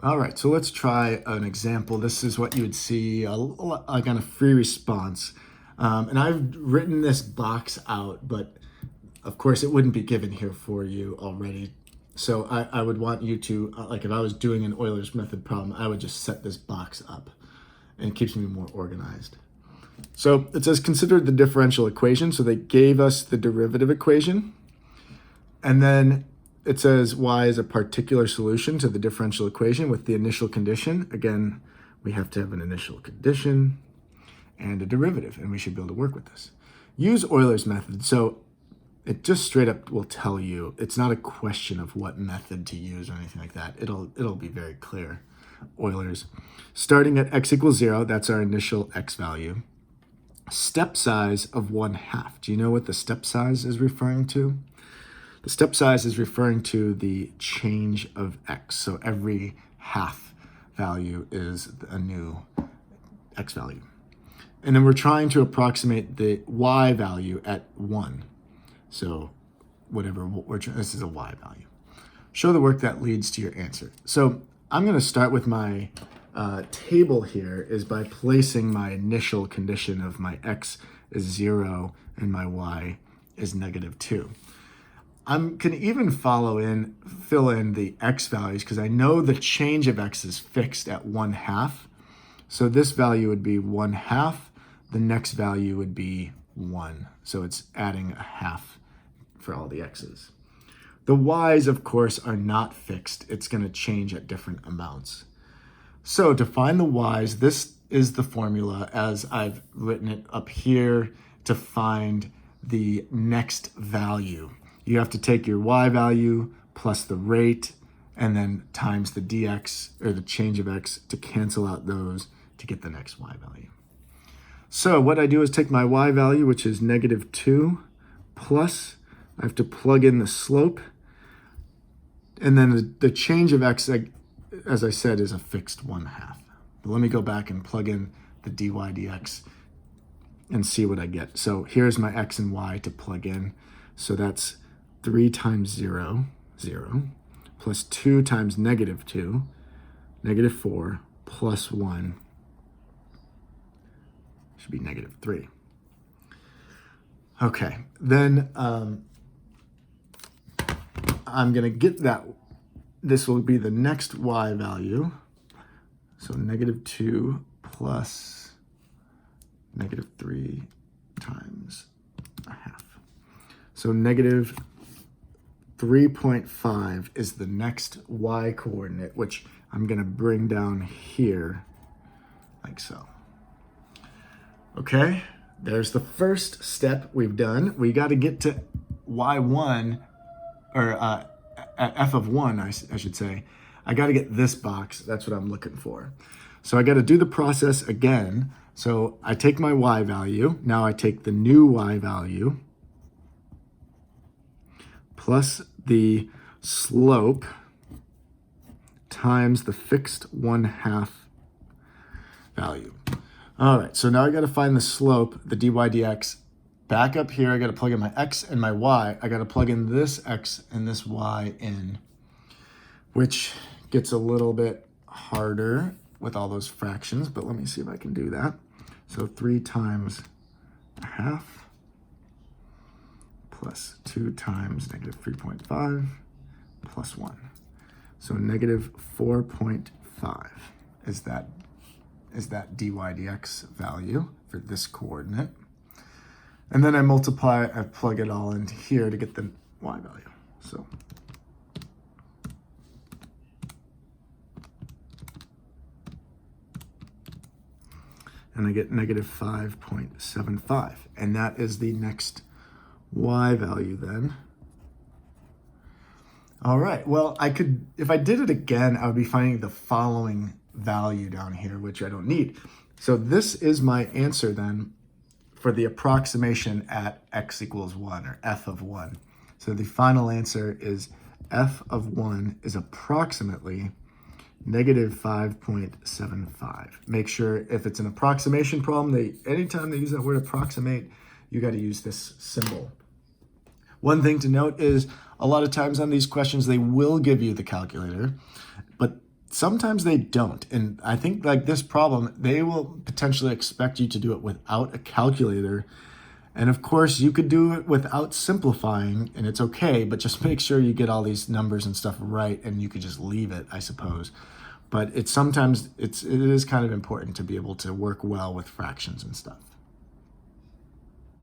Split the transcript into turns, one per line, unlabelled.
All right, so let's try an example. This is what you would see like on a free response. And I've written this box out, but of course it wouldn't be given here for you already. So I would want you to, like if I was doing an Euler's method problem, I would just set this box up and it keeps me more organized. So it says consider the differential equation. So they gave us the derivative equation. And then it says y is a particular solution to the differential equation with the initial condition. Again, we have to have an initial condition and a derivative, and we should be able to work with this. Use Euler's method. So it just straight up will tell you. It's not a question of what method to use or anything like that. It'll be very clear. Euler's. Starting at x equals 0, that's our initial x value. Step size of 1/2. Do you know what the step size is referring to? The step size is referring to the change of x. So every half value is a new x value. And then we're trying to approximate the y value at 1. So whatever we're trying, this is a y value. Show the work that leads to your answer. So I'm going to start with my table here is by placing my initial condition of my x is 0 and my y is -2. I can even fill in the x values because I know the change of x is fixed at 1/2. So this value would be 1/2. The next value would be 1. So it's adding a half for all the x's. The y's, of course, are not fixed. It's going to change at different amounts. So to find the y's, this is the formula as I've written it up here to find the next value. You have to take your y value plus the rate and then times the dx, or the change of x, to cancel out those to get the next y value. So what I do is take my y value, which is -2, plus I have to plug in the slope, and then the change of x, as I said, is a fixed 1/2. But let me go back and plug in the dy dx and see what I get. So here's my x and y to plug in. So that's 3 times 0, 0, plus 2 times -2, -4, plus 1 should be -3. Okay, then I'm going to get that. This will be the next y value. So -2 plus -3 times a half. So -3.5 is the next y coordinate, which I'm going to bring down here like so. Okay, there's the first step we've done. We got to get to y1, or f of 1, I should say. I got to get this box. That's what I'm looking for. So I got to do the process again. So I take my y value. Now I take the new y value plus the slope times the fixed 1/2 value. All right, so now I got to find the slope, the dy dx. Back up here, I got to plug in my x and my y. I got to plug in this x and this y in, which gets a little bit harder with all those fractions, but let me see if I can do that. So 3 times a half plus 2 times -3.5 plus 1. So -4.5 is that dy dx value for this coordinate. And then I plug it all into here to get the y value. So and I get -5.75. And that is the next y value then. All right, well, if I did it again, I would be finding the following value down here, which I don't need. So this is my answer then for the approximation at x equals 1, or f of 1. So the final answer is f of 1 is approximately -5.75. Make sure if it's an approximation problem, anytime they use that word approximate, you got to use this symbol. One thing to note is a lot of times on these questions, they will give you the calculator, but sometimes they don't. And I think like this problem, they will potentially expect you to do it without a calculator. And of course, you could do it without simplifying, and it's okay, but just make sure you get all these numbers and stuff right, and you could just leave it, I suppose. But it is kind of important to be able to work well with fractions and stuff.